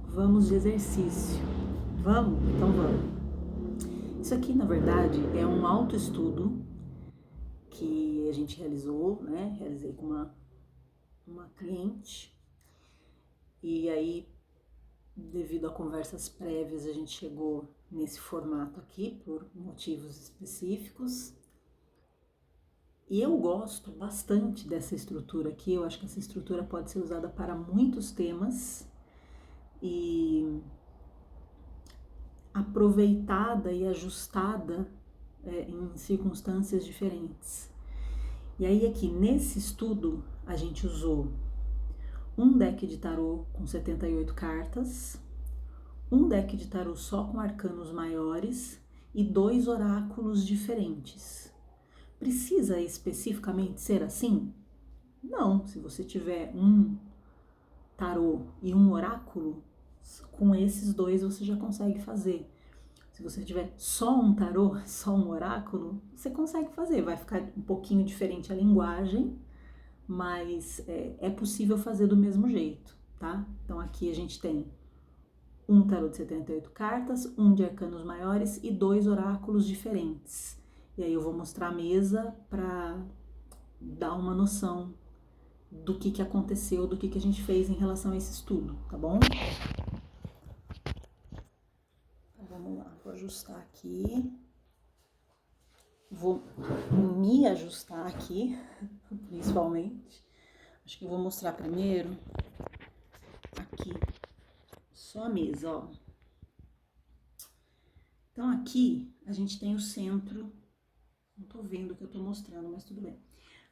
Vamos de exercício. Vamos? Então vamos. Isso aqui, na verdade, é um autoestudo que a gente realizou, né? Realizei com uma cliente. E aí, devido a conversas prévias, a gente chegou nesse formato aqui por motivos específicos. E eu gosto bastante dessa estrutura aqui. Eu acho que essa estrutura pode ser usada para muitos temas e aproveitada e ajustada em circunstâncias diferentes. E aí aqui nesse estudo a gente usou um deck de tarô com 78 cartas, um deck de tarô só com arcanos maiores e 2 oráculos diferentes. Precisa especificamente ser assim? Não, se você tiver um tarô e um oráculo, com esses dois você já consegue fazer. Se você tiver só um tarô, só um oráculo, você consegue fazer. Vai ficar um pouquinho diferente a linguagem, mas é possível fazer do mesmo jeito, tá? Então aqui a gente tem um tarô de 78 cartas, um de arcanos maiores e 2 oráculos diferentes. E aí eu vou mostrar a mesa para dar uma noção do que aconteceu, do que a gente fez em relação a esse estudo, tá bom? Então vamos lá, vou ajustar aqui. Vou me ajustar aqui, principalmente. Acho que eu vou mostrar primeiro aqui, só a mesa, ó. Então aqui a gente tem o centro, não tô vendo o que eu tô mostrando, mas tudo bem.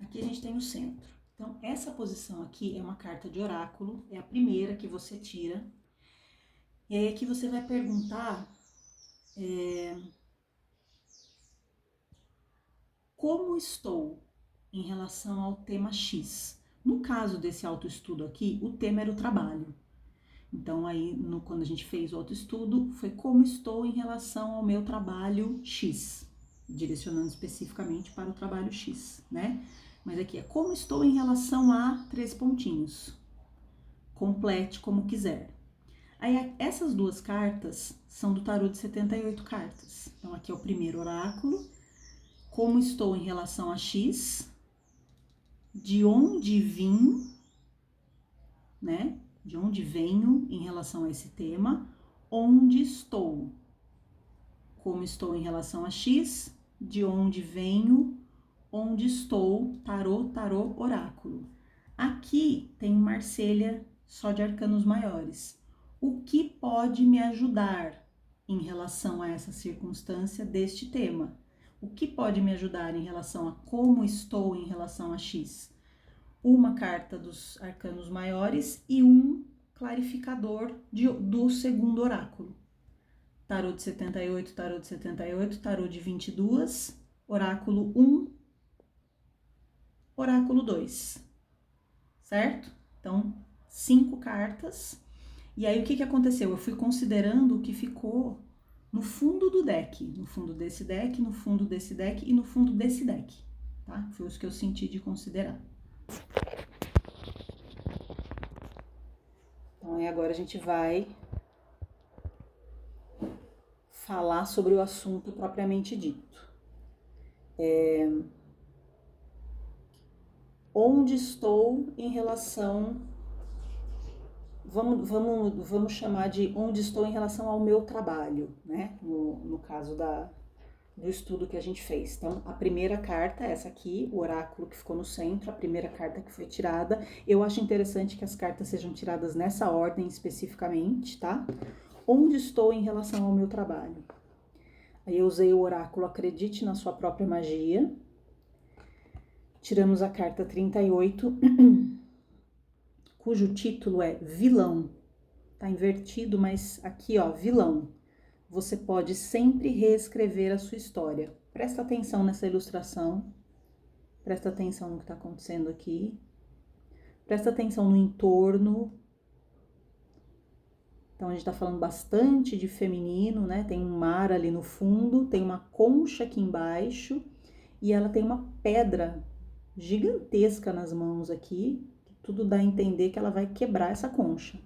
Aqui a gente tem o centro. Então essa posição aqui é uma carta de oráculo, é a primeira que você tira. E aí aqui você vai perguntar como estou em relação ao tema X. No caso desse autoestudo aqui, o tema era o trabalho. Então, aí, quando a gente fez o autoestudo, foi como estou em relação ao meu trabalho X, direcionando especificamente para o trabalho X, né? Mas aqui é como estou em relação a 3 pontinhos. Complete como quiser. Aí, essas duas cartas são do tarô de 78 cartas. Então, aqui é o primeiro oráculo. Como estou em relação a X, de onde vim, né? De onde venho em relação a esse tema, onde estou, como estou em relação a X, de onde venho, onde estou, tarô, tarô, oráculo. Aqui tem Marselha só de arcanos maiores. O que pode me ajudar em relação a essa circunstância deste tema? O que pode me ajudar em relação a como estou em relação a X? Uma carta dos arcanos maiores e um clarificador do segundo oráculo. Tarô de 78, tarô de 78, tarô de 22, oráculo 1, oráculo 2, certo? Então, 5 cartas. E aí, o que aconteceu? Eu fui considerando o que ficou no fundo do deck, no fundo desse deck, no fundo desse deck e no fundo desse deck, tá? Foi os que eu senti de considerar. Então, aí agora a gente vai falar sobre o assunto propriamente dito. Onde estou em relação... Vamos chamar de onde estou em relação ao meu trabalho, né? No caso do estudo que a gente fez. Então, a primeira carta, essa aqui, o oráculo que ficou no centro, a primeira carta que foi tirada. Eu acho interessante que as cartas sejam tiradas nessa ordem especificamente, tá? Onde estou em relação ao meu trabalho? Aí eu usei o oráculo Acredite na Sua Própria Magia. Tiramos a carta 38, cujo título é Vilão. Tá invertido, mas aqui, ó, vilão. Você pode sempre reescrever a sua história. Presta atenção nessa ilustração. Presta atenção no que tá acontecendo aqui. Presta atenção no entorno. Então, a gente tá falando bastante de feminino, né? Tem um mar ali no fundo, tem uma concha aqui embaixo e ela tem uma pedra gigantesca nas mãos aqui, que tudo dá a entender que ela vai quebrar essa concha.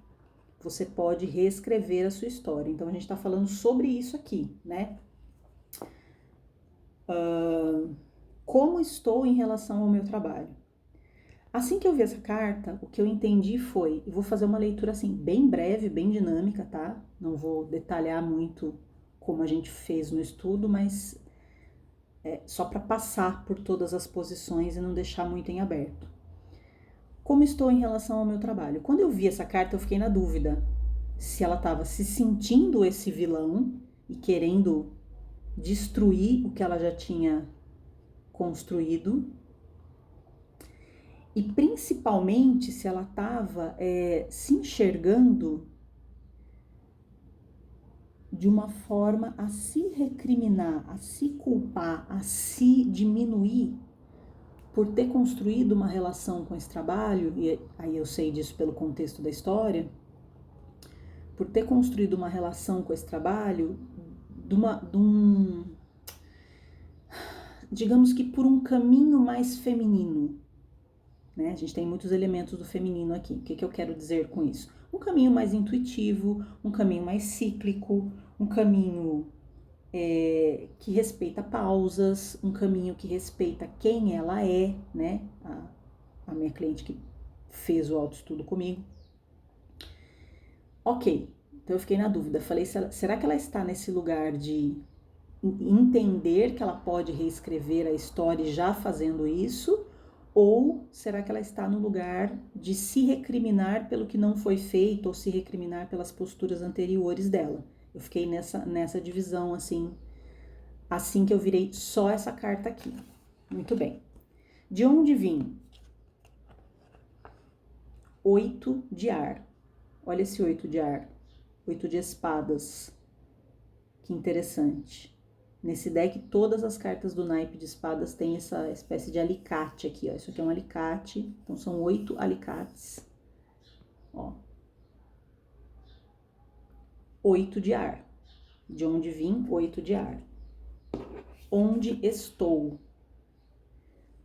você pode reescrever a sua história. Então, a gente está falando sobre isso aqui, né? Como estou em relação ao meu trabalho? Assim que eu vi essa carta, o que eu entendi foi, e vou fazer uma leitura assim, bem breve, bem dinâmica, tá? Não vou detalhar muito como a gente fez no estudo, mas só para passar por todas as posições e não deixar muito em aberto. Como estou em relação ao meu trabalho? Quando eu vi essa carta, eu fiquei na dúvida se ela estava se sentindo esse vilão e querendo destruir o que ela já tinha construído, e principalmente se ela estava se enxergando de uma forma a se recriminar, a se culpar, a se diminuir por ter construído uma relação com esse trabalho, e aí eu sei disso pelo contexto da história, por ter construído uma relação com esse trabalho, digamos que por um caminho mais feminino, né? A gente tem muitos elementos do feminino aqui. O que eu quero dizer com isso? Um caminho mais intuitivo, um caminho mais cíclico, um caminho que respeita pausas, um caminho que respeita quem ela é, né? A minha cliente que fez o autoestudo comigo. Ok, então eu fiquei na dúvida. Falei, será que ela está nesse lugar de entender que ela pode reescrever a história já fazendo isso? Ou será que ela está no lugar de se recriminar pelo que não foi feito ou se recriminar pelas posturas anteriores dela? Eu fiquei nessa divisão, assim que eu virei só essa carta aqui. Muito bem. De onde vim? 8 de ar. Olha esse 8 de ar. 8 de espadas. Que interessante. Nesse deck, todas as cartas do naipe de espadas têm essa espécie de alicate aqui, ó. Isso aqui é um alicate, então são 8 alicates. Ó. 8 de ar. De onde vim, 8 de ar. Onde estou?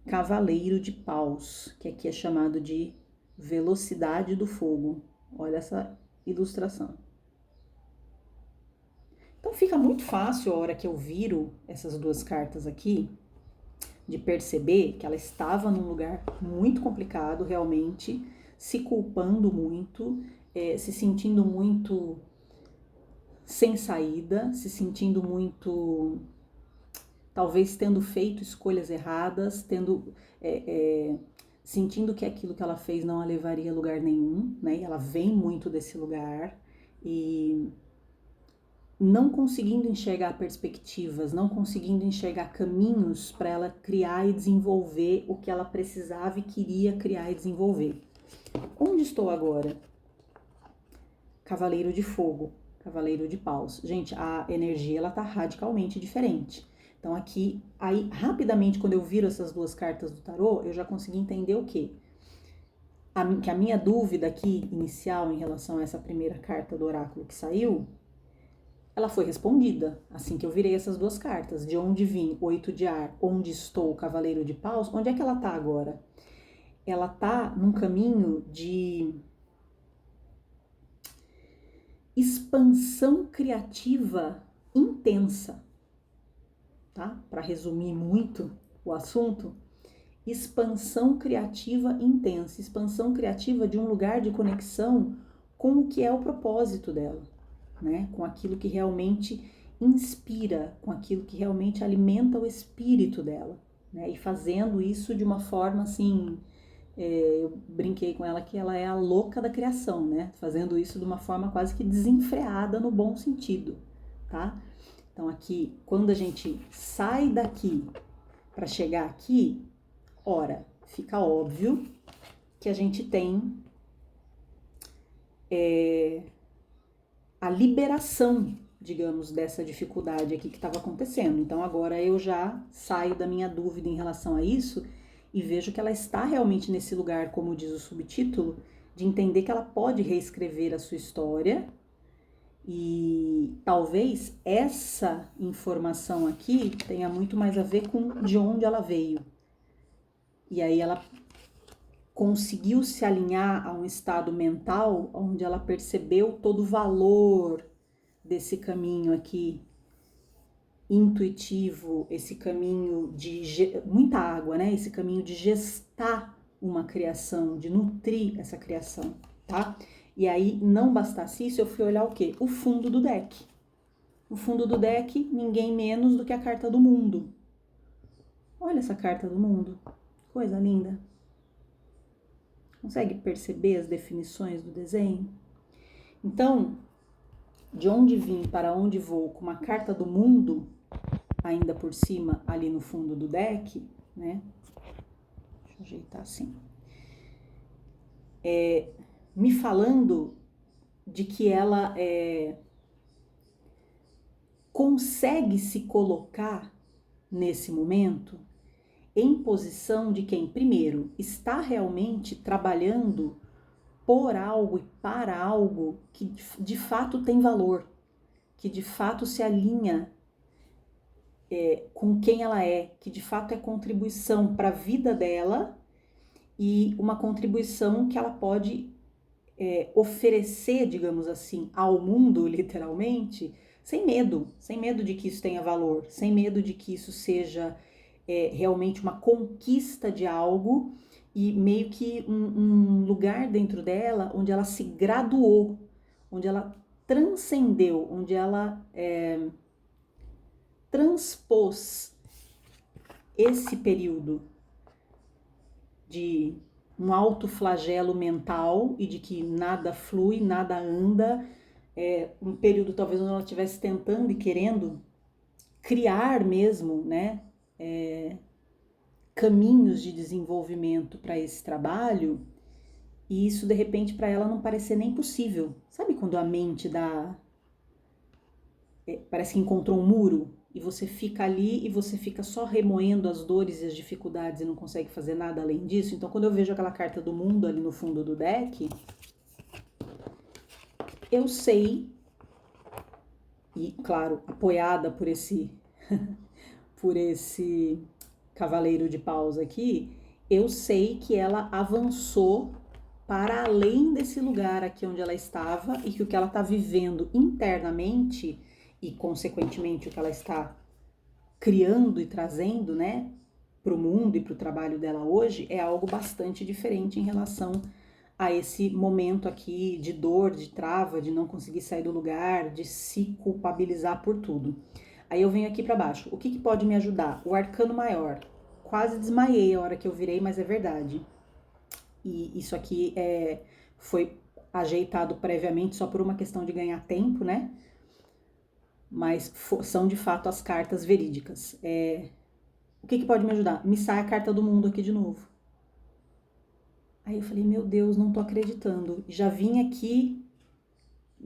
Cavaleiro de paus, que aqui é chamado de velocidade do fogo. Olha essa ilustração. Então fica muito fácil a hora que eu viro essas duas cartas aqui, de perceber que ela estava num lugar muito complicado, realmente, se culpando muito, se sentindo muito sem saída, se sentindo muito, talvez tendo feito escolhas erradas, sentindo que aquilo que ela fez não a levaria a lugar nenhum, né? E ela vem muito desse lugar e não conseguindo enxergar perspectivas, não conseguindo enxergar caminhos para ela criar e desenvolver o que ela precisava e queria criar e desenvolver. Onde estou agora? Cavaleiro de fogo, cavaleiro de paus. Gente, a energia ela tá radicalmente diferente. Então aqui, aí rapidamente quando eu viro essas duas cartas do tarô, eu já consegui entender o quê? Que a minha dúvida aqui inicial em relação a essa primeira carta do oráculo que saiu, ela foi respondida, assim que eu virei essas duas cartas. De onde vim, 8 de ar, onde estou, cavaleiro de paus, onde é que ela tá agora? Ela tá num caminho de expansão criativa intensa, tá? Para resumir muito o assunto, expansão criativa intensa, expansão criativa de um lugar de conexão com o que é o propósito dela, né? Com aquilo que realmente inspira, com aquilo que realmente alimenta o espírito dela, né? E fazendo isso de uma forma assim, eu brinquei com ela que ela é a louca da criação, né? Fazendo isso de uma forma quase que desenfreada no bom sentido, tá? Então aqui, quando a gente sai daqui para chegar aqui, ora, fica óbvio que a gente tem a liberação, digamos, dessa dificuldade aqui que estava acontecendo. Então agora eu já saio da minha dúvida em relação a isso e vejo que ela está realmente nesse lugar, como diz o subtítulo, de entender que ela pode reescrever a sua história e talvez essa informação aqui tenha muito mais a ver com de onde ela veio. E aí ela conseguiu se alinhar a um estado mental onde ela percebeu todo o valor desse caminho aqui intuitivo, esse caminho de muita água, né? Esse caminho de gestar uma criação, de nutrir essa criação, tá? E aí, não bastasse isso, eu fui olhar o quê? O fundo do deck. O fundo do deck, ninguém menos do que a carta do mundo. Olha essa carta do mundo, coisa linda. Consegue perceber as definições do desenho? Então, de onde vim, para onde vou, com uma carta do mundo, ainda por cima, ali no fundo do deck, né? Deixa eu ajeitar assim. Me falando de que ela consegue se colocar nesse momento em posição de quem, primeiro, está realmente trabalhando por algo e para algo que de fato tem valor, que de fato se alinha com quem ela é, que de fato é contribuição para a vida dela e uma contribuição que ela pode oferecer, digamos assim, ao mundo, literalmente, sem medo de que isso tenha valor, sem medo de que isso seja realmente uma conquista de algo e meio que um lugar dentro dela onde ela se graduou, onde ela transcendeu, onde ela transpôs esse período de um alto flagelo mental e de que nada flui, nada anda, um período talvez onde ela estivesse tentando e querendo criar mesmo, né, caminhos de desenvolvimento para esse trabalho, e isso de repente para ela não parecer nem possível. Sabe quando a mente parece que encontrou um muro e você fica ali e você fica só remoendo as dores e as dificuldades e não consegue fazer nada além disso? Então, quando eu vejo aquela carta do mundo ali no fundo do deck, eu sei, e claro, apoiada por esse por esse cavaleiro de paus aqui, eu sei que ela avançou para além desse lugar aqui onde ela estava e que o que ela está vivendo internamente e, consequentemente, o que ela está criando e trazendo, né, para o mundo e para o trabalho dela hoje é algo bastante diferente em relação a esse momento aqui de dor, de trava, de não conseguir sair do lugar, de se culpabilizar por tudo. Aí eu venho aqui para baixo. O que pode me ajudar? O arcano maior. Quase desmaiei a hora que eu virei, mas é verdade. E isso aqui foi ajeitado previamente só por uma questão de ganhar tempo, né? Mas são de fato as cartas verídicas. O que pode me ajudar? Me sai a carta do mundo aqui de novo. Aí eu falei, meu Deus, não tô acreditando. Já vim aqui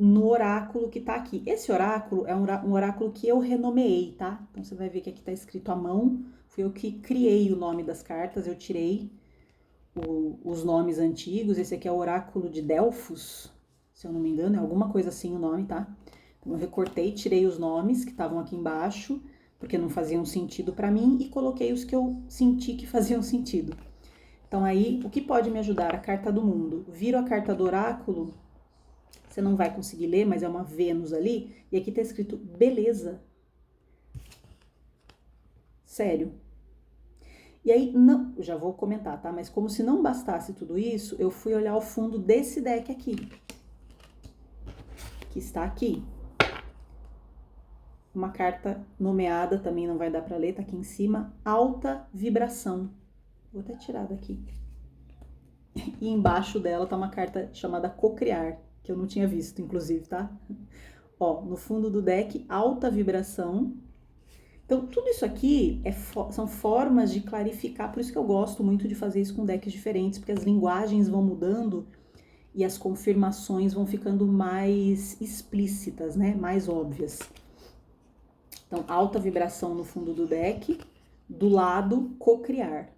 no oráculo que tá aqui. Esse oráculo é um oráculo que eu renomeei, tá? Então você vai ver que aqui tá escrito à mão. Fui eu que criei o nome das cartas, eu tirei os nomes antigos. Esse aqui é o oráculo de Delfos, se eu não me engano, é alguma coisa assim o nome, tá? Então eu recortei, tirei os nomes que estavam aqui embaixo, porque não faziam sentido para mim, e coloquei os que eu senti que faziam sentido. Então aí, o que pode me ajudar? A carta do mundo. Viro a carta do oráculo, você não vai conseguir ler, mas é uma Vênus ali, e aqui tá escrito beleza. Sério. E aí, não, já vou comentar, tá? Mas como se não bastasse tudo isso, eu fui olhar o fundo desse deck aqui, que está aqui. Uma carta nomeada, também não vai dar pra ler, tá aqui em cima, alta vibração. Vou até tirar daqui. E embaixo dela tá uma carta chamada Cocriar, que eu não tinha visto, inclusive, tá? Ó, no fundo do deck, alta vibração. Então, tudo isso aqui são formas de clarificar, por isso que eu gosto muito de fazer isso com decks diferentes, porque as linguagens vão mudando e as confirmações vão ficando mais explícitas, né? Mais óbvias. Então, alta vibração no fundo do deck, do lado, cocriar.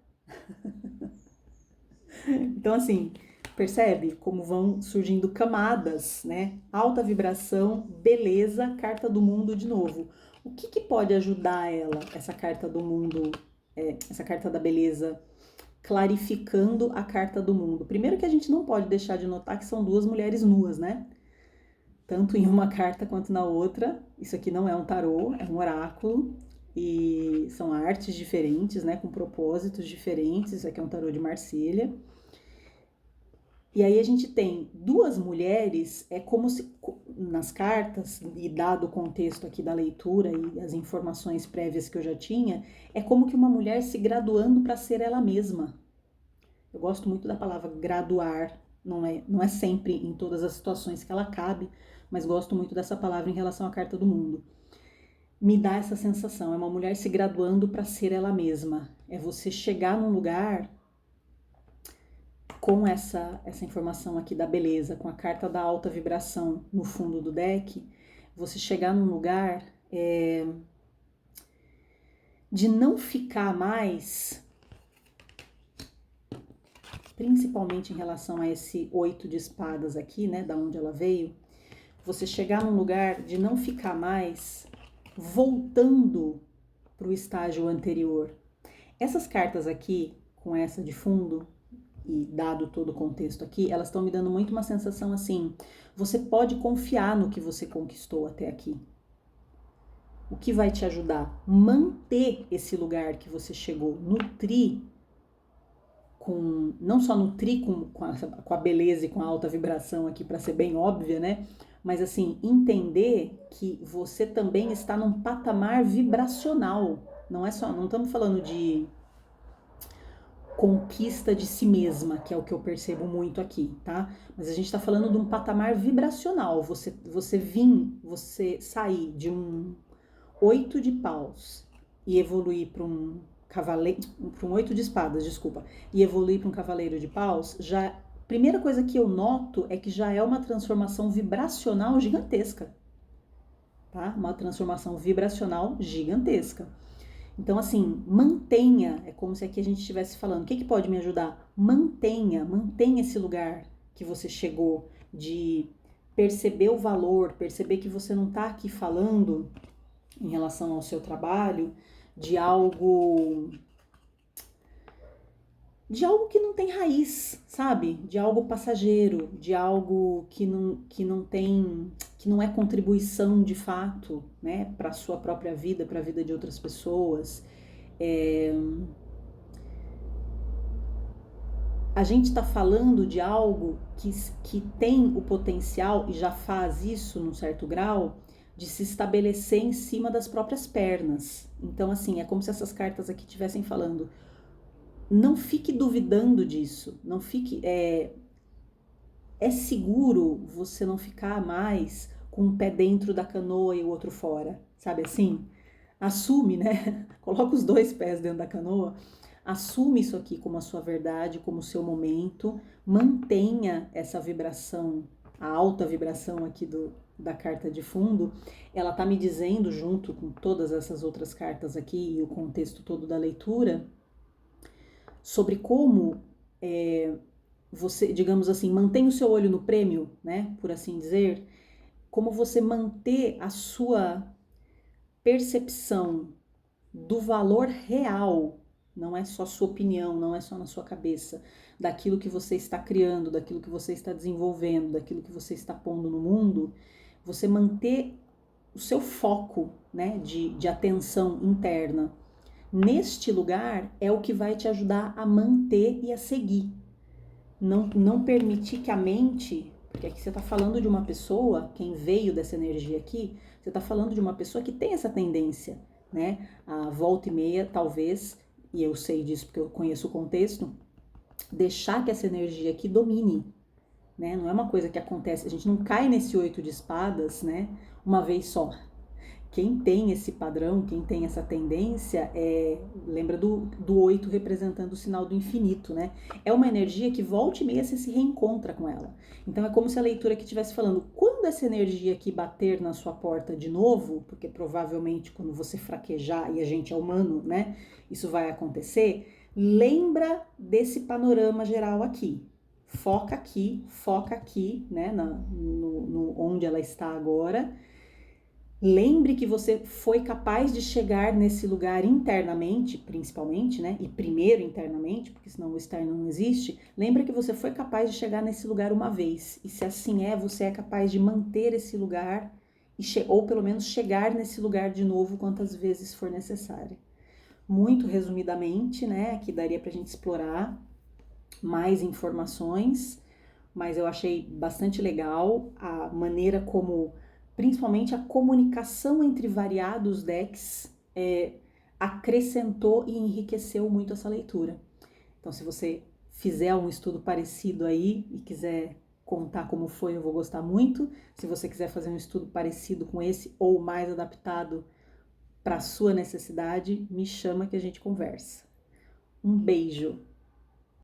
Então, assim, percebe como vão surgindo camadas, né? Alta vibração, beleza, carta do mundo de novo. O que pode ajudar ela, essa carta do mundo, essa carta da beleza, clarificando a carta do mundo. Primeiro que a gente não pode deixar de notar que são duas mulheres nuas, né? Tanto em uma carta quanto na outra. Isso aqui não é um tarô, é um oráculo. E são artes diferentes, né? Com propósitos diferentes. Isso aqui é um tarô de Marselha. E aí a gente tem duas mulheres, é como se nas cartas, e dado o contexto aqui da leitura e as informações prévias que eu já tinha, é como que uma mulher se graduando para ser ela mesma. Eu gosto muito da palavra graduar, não é sempre em todas as situações que ela cabe, mas gosto muito dessa palavra em relação à carta do mundo. Me dá essa sensação, é uma mulher se graduando para ser ela mesma. É você chegar num lugar com essa informação aqui da beleza, com a carta da alta vibração no fundo do deck, você chegar num lugar de não ficar mais, principalmente em relação a esse 8 de espadas aqui, né, da onde ela veio, você chegar num lugar de não ficar mais voltando para o estágio anterior. Essas cartas aqui, com essa de fundo, e dado todo o contexto aqui, elas estão me dando muito uma sensação assim, você pode confiar no que você conquistou até aqui. O que vai te ajudar? Manter esse lugar que você chegou, nutrir não só nutrir com a beleza e com a alta vibração aqui, para ser bem óbvia, né? Mas assim, entender que você também está num patamar vibracional. Não estamos falando de conquista de si mesma, que é o que eu percebo muito aqui, tá? Mas a gente está falando de um patamar vibracional. Você sair de um 8 de paus e evoluir para um cavaleiro, para um 8 de espadas, desculpa, e evoluir para um cavaleiro de paus, já primeira coisa que eu noto é que já é uma transformação vibracional gigantesca, tá? Uma transformação vibracional gigantesca. Então, assim, mantenha, é como se aqui a gente estivesse falando, o que pode me ajudar? Mantenha esse lugar que você chegou, de perceber o valor, perceber que você não está aqui falando em relação ao seu trabalho de algo que não tem raiz, sabe? De algo passageiro, de algo que não é contribuição de fato, né, para a sua própria vida, para a vida de outras pessoas. A gente está falando de algo que tem o potencial, e já faz isso num certo grau, de se estabelecer em cima das próprias pernas. Então, assim, é como se essas cartas aqui estivessem falando, não fique duvidando disso, não fique... É seguro você não ficar mais com um pé dentro da canoa e o outro fora, sabe assim? Assume, né? Coloca os dois pés dentro da canoa, assume isso aqui como a sua verdade, como o seu momento, mantenha essa vibração, a alta vibração aqui da carta de fundo. Ela tá me dizendo, junto com todas essas outras cartas aqui e o contexto todo da leitura, sobre como você, digamos assim, mantém o seu olho no prêmio, né, por assim dizer, como você manter a sua percepção do valor real, não é só sua opinião, não é só na sua cabeça, daquilo que você está criando, daquilo que você está desenvolvendo, daquilo que você está pondo no mundo, você manter o seu foco, né, de atenção interna neste lugar é o que vai te ajudar a manter e a seguir. Não permitir que a mente, porque aqui você está falando de uma pessoa, quem veio dessa energia aqui, você está falando de uma pessoa que tem essa tendência, né? A volta e meia, talvez, e eu sei disso porque eu conheço o contexto, deixar que essa energia aqui domine, né? Não é uma coisa que acontece, a gente não cai nesse 8 de espadas, né? Uma vez só. Quem tem esse padrão, quem tem essa tendência, lembra do 8 representando o sinal do infinito, né? É uma energia que volta e meia você se reencontra com ela. Então é como se a leitura aqui estivesse falando, quando essa energia aqui bater na sua porta de novo, porque provavelmente quando você fraquejar, e a gente é humano, né? Isso vai acontecer, lembra desse panorama geral aqui. Foca aqui, né? No onde ela está agora. Lembre que você foi capaz de chegar nesse lugar internamente, principalmente, né? E primeiro internamente, porque senão o externo não existe. Lembre que você foi capaz de chegar nesse lugar uma vez. E se assim é, você é capaz de manter esse lugar, ou pelo menos chegar nesse lugar de novo quantas vezes for necessário. Muito resumidamente, né? Aqui daria pra gente explorar mais informações, mas eu achei bastante legal a maneira como, principalmente a comunicação entre variados decks, acrescentou e enriqueceu muito essa leitura. Então, se você fizer um estudo parecido aí e quiser contar como foi, eu vou gostar muito. Se você quiser fazer um estudo parecido com esse ou mais adaptado para a sua necessidade, me chama que a gente conversa. Um beijo!